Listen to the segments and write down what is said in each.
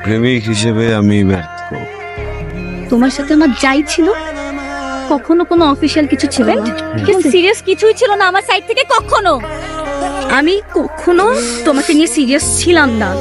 প্রেমিক হিসেবে আমি ব্যর্থ। তোমার সাথে আমার যাই ছিল, কখনো কোনো অফিসিয়াল কিছু ছিল না, কিন্তু সিরিয়াস কিছুই ছিল না আমার সাইড থেকে কখনো। আমি কখনো তোমাকে নিয়ে সিরিয়াস ছিলাম না।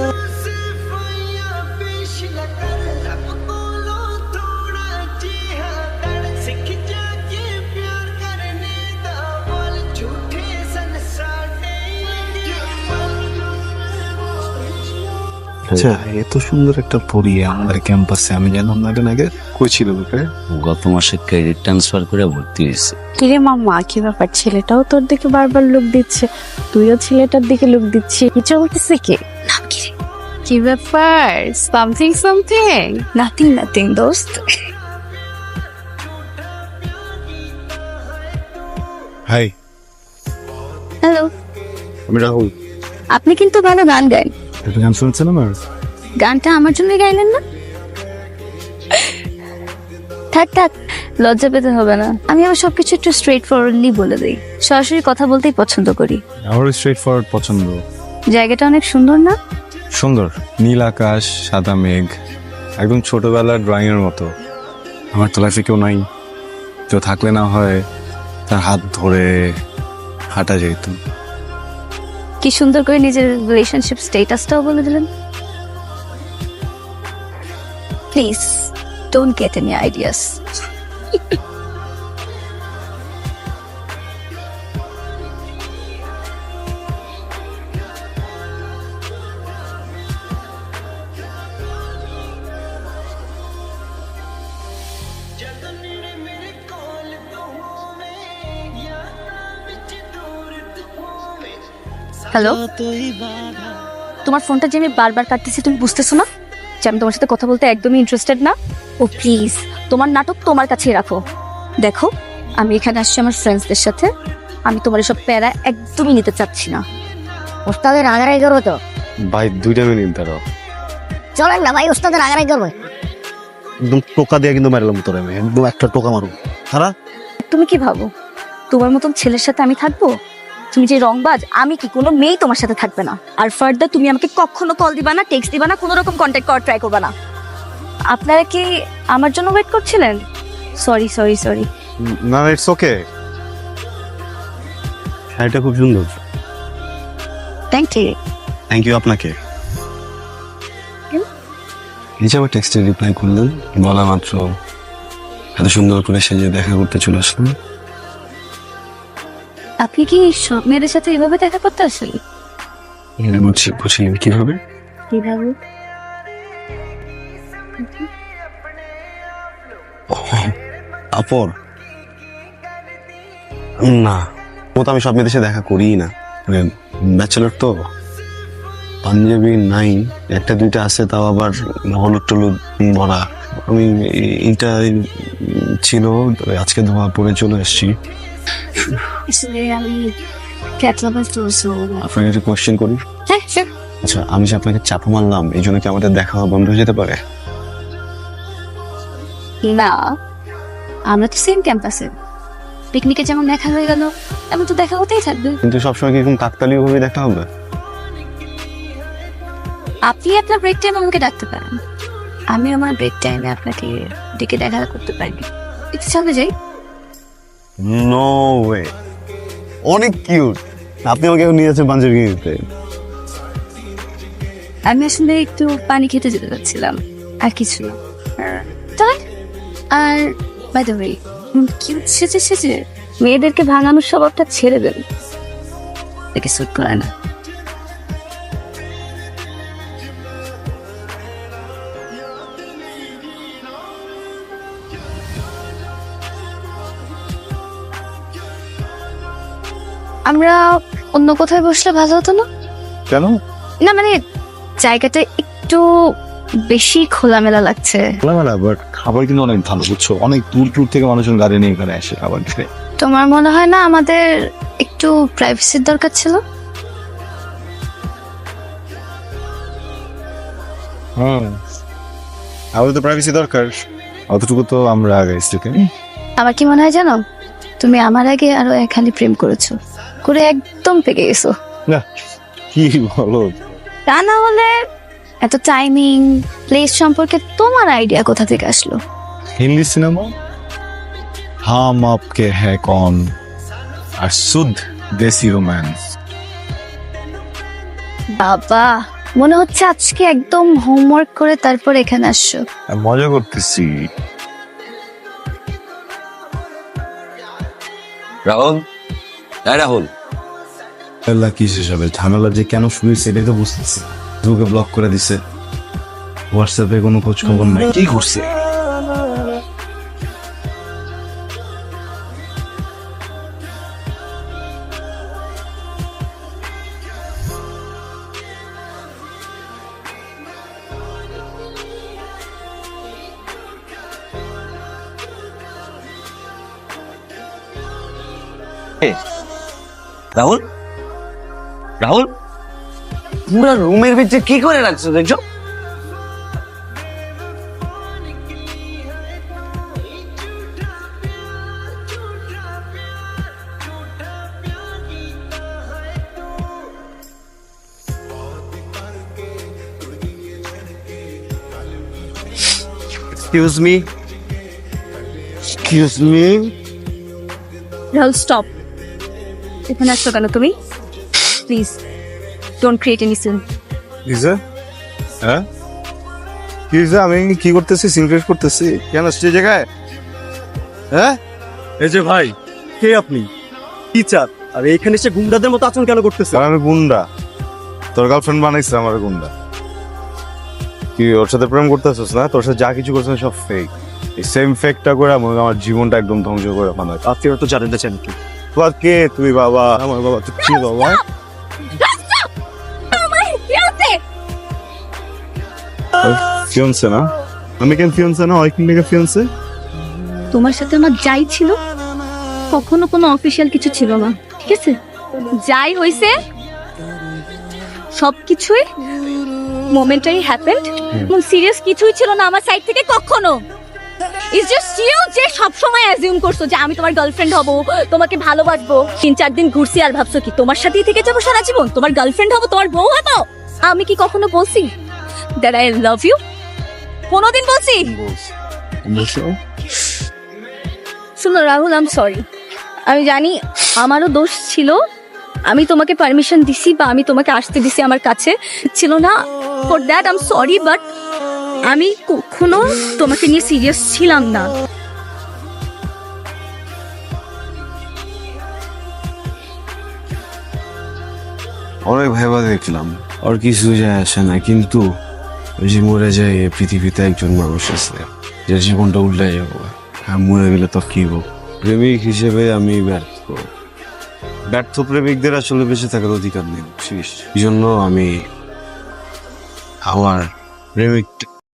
আচ্ছা, এত সুন্দর একটা পরী আমাদের ক্যাম্পাসে আমি জানলাম না এটা আগে। কই ছিল বুকে? গত মাসে ক্রেডিট ট্রান্সফার করে ভর্তি হয়েছে। কিরে মাম্মা, কি ব্যাপার? ছেলেটাও তোর দিকে বারবার লুক দিচ্ছে, তুইও ছেলেটার দিকে লুক দিচ্ছিস, কি চলতেছে? কি নাম কি রে? কি ব্যাপার? Something something? নাথিং নাথিং দোস্ত। হাই, হ্যালো, আমি রাহুল। আপনি কিন্তু ভালো গান গান। একটা গান শুনছেন আমার? গানটা আমার জন্য গাইলেন না? থাক থাক, লজ্জা পেতে হবে না। আমি আমার সবকিছু একটু স্ট্রেট ফরওয়ার্ডলি বলে দিই। সরাসরি কথা বলতেই পছন্দ করি। আমার স্ট্রেট ফরওয়ার্ড পছন্দ। জায়গাটা অনেক সুন্দর না? সুন্দর, নীল আকাশ, সাদা মেঘ, একদম ছোটবেলার ড্রয়িং এর মতো। আমার তো লাইফে কেউ নাই, কেউ থাকলে না হয় তার হাত ধরে হাঁটা যেত। কি সুন্দর করে নিজের রিলেশনশিপ স্ট্যাটাসটাও বলে দিলেন। Please don't get any ideas. Hello, তোমার ফোনটা যে আমি বারবার কাটতেছি তুমি বুঝতেছো না যে আমি তোমার সাথে কথা বলতে একদমই ইন্টারেস্টেড না? ও প্লিজ, তোমার নাটক তোমার কাছেই রাখো। দেখো, আমি এখানে আসছি আমার ফ্রেন্ডসদের সাথে। আমি তোমার এসব প্যারা একদমই নিতে চাচ্ছি না। ওস্তাদের রাগারাগি করবো তো? ভাই 2 মিনিট দাঁড়াও। চলেন না ভাই, ওস্তাদের রাগারাগি করবো। একদম টোকা দিয়ে কিন্তু মারলাম তোর, আমি একদম একটা টোকা মারু। সারা তুমি কি ভাবো তোমার মতন ছেলের সাথে আমি থাকবো? তুমি যে রংবাজ, আমি কি কোনো মেয়ে তোমার সাথে থাকবে না। আর ফার্দার তুমি আমাকে কখনো কল দিবা না, টেক্সট দিবা না, কোনো রকম কন্ট্যাক্ট করার ট্রাই করবা না। আপনারা কি আমার জন্য ওয়েট করছিলেন? Sorry sorry sorry. না, ইটস ওকে। শাড়িটা খুব সুন্দর। Thank you. থ্যাংক ইউ আপনাকে। এই যে আমার টেক্সটে রিপ্লাই করলেন, বলা মাত্র এত সুন্দর করে সেজে দেখা করতে চলে আসলেন। আপনি কি সব মেয়েদের সাথে এভাবে দেখা করতে আসেন? বুঝলেন কিভাবে? কিভাবে? আপর না, ও তো আমি সব মেয়েদের সাথে দেখা করি না, মানে ব্যাচেলর তো। পাঞ্জাবি নাই, একটা দুইটা আছে, তাও আবার হলুদ টলুদ ভরা। আমি এইটা ছিল, আজকে ধোয়া পরে চলে এসেছি। আসলে আমি ক্যাট লাভার তো, সো আপনাকে একটা কোয়েশ্চেন করি। হ্যাঁ স্যার। আচ্ছা, আমি যে আপনাকে চাপা মারলাম, এই জন্য কি আমাদের দেখা হওয়া বন্ধ হয়ে যেতে পারে? না, আমরা তো সেম ক্যাম্পাসে। পিকনিকে যেমন দেখা হয়ে গেল, এমন তো দেখা হতেই থাকবে। কিন্তু সবসময় কি এরকম কাকতালীয় ভাবে দেখা হবে? আপনি আপনার ব্রেক টাইম আমাকে ডাকতে পারেন, আমি আমার ব্রেক টাইমে আপনাকে ডেকে দেখা করতে পারি। একটু সামনে যাই। নো ওয়ে, অনেক কিউট। আপনি আমাকে নিয়ে যাচ্ছেন পাঞ্জাবি কিনতে। আমি আসলে একটু পানি খেতে যেতে যাচ্ছিলাম, আর কিছু না। চলেন। আর বাই দ্য ওয়ে, কিউট সেজে সেজে মেয়েদেরকে ভাঙানোর স্বভাবটা ছেড়ে দেন, একে সুট করে না। আমরা অন্য কোথায় বসলে ভালো হতো না? কেন? না মানে জায়গাটা একটু বেশি খোলামেলা লাগছে। খোলামেলা, বাট খাবার কিন্তু অনেক ভালো, বুঝছো? অনেক দূর দূর থেকে মানুষজন গাড়ি নিয়ে এখানে আসে খাবার খেতে। তোমার মনে হয় না আমাদের একটু প্রাইভেসির দরকার ছিল? হ্যাঁ, আমাদের তো প্রাইভেসি দরকার, অতটুকু তো আমরা আগে থেকে। আমার কি মনে হয় জানো, তুমি আমার আগে আরো একখানি প্রেম করেছো, করে একদম পেকে গেছো। না, কি বলো? তা না হলে এত টাইমিং প্লেস সম্পর্কে তোমার আইডিয়া কোথা থেকে আসলো? हिंदी सिनेमा हम आपके है कौन আর শুদ্ধ দেশি রোম্যান্স। বাবা, মনে হচ্ছে আজকে একদম হোমওয়ার্ক করে তারপর এখানে আসছো। মজা করতেছি। রাহুল, হ্যাঁ রাহুল, আল্লাহ কি হিসাবে ঝামেলা যে কেন শুরু হয়েছে এটাই তো বুঝতেছি। তোকে ব্লক করে দিছে, হোয়াটসঅ্যাপে কোনো খোঁজ খবর নাই, কি করছে? রাহুল, রাহুল, পুরো রুমের ভিতরে কি করে রাখছো দেখছো? Excuse me, excuse me. Rahul stop, এখানে আসছো কেন তুমি? Please don't create any scene. কিসে? হ্যাঁ কিসে? আমি কি করতেছি? সিনক্রেট করতেছি কেন সে জায়গায়? হ্যাঁ এই যে ভাই, কে আপনি? কি চান? আর এইখানে এসে গুন্ডাদের মতো আচরণ কেন করতেছে? আর আমি গুন্ডা? তোর গার্লফ্রেন্ড বানাইছে আমার গুন্ডা। কি ওর সাথে প্রেম করতেছিস না? তোর সাথে যা কিছু করছিস সব ফেক। এই সেম ফেকটা করে আমার জীবনটা একদম ধ্বংস করে বানাই। আপনারা তো জানেন না চান কি? তোমার কে? তুই বাবা? আমার বাবা? তুই কি বাবা? ফিয়ন্সে না? আমি কেন ফিয়ন্সে না? ওই কিন থেকে ফিয়ন্সে? তোমার সাথে আমার যাই ছিল, কখনো কোনো অফিসিয়াল কিছু ছিল না, ঠিক আছে? যাই হইছে সবকিছুই মোমেন্টারি হ্যাপেন্ড, এবং সিরিয়াস কিছুই ছিল না আমার সাইড থেকে কখনো। ইটস জাস্ট ইউ যে সব সময় অ্যাজিউম করছো যে আমি তোমার গার্লফ্রেন্ড হব, তোমাকে ভালোবাসবো। 3-4 দিন ঘুরছি আর ভাবছো কি তোমার সাথেই থেকে যাবো সারা জীবন, তোমার গার্লফ্রেন্ড হব, তোমার বউ হব? আমি কি কখনো বলছি দ্যাট আই লাভ ইউ? কোনোদিন বলছি? শুনো রাহুল, আই এম সরি। আমি জানি আমারও দোষ ছিল, আমি তোমাকে পারমিশন দিছি বা আমি তোমাকে আসতে দিছি আমার কাছে, ছিল না। For that I am sorry, but আমি কখনো তোমাকে নিয়ে সিরিয়াস ছিলাম না। অনেক ভেবা দেখলাম, আর কিছু যায় আসে না, কিন্তু ওই যে মরে যায় এ পৃথিবীতে একজন মানুষ আছে যে জীবনটা উল্টে যাবো। হ্যাঁ, মরে গেলে তো কি হোক, প্রেমিক হিসেবে আমি ব্যর্থ। ব্যর্থ প্রেমিকদের আসলে বেঁচে থাকার অধিকার নেই, বুঝছিস? এই জন্য আমি আমার প্রেমিক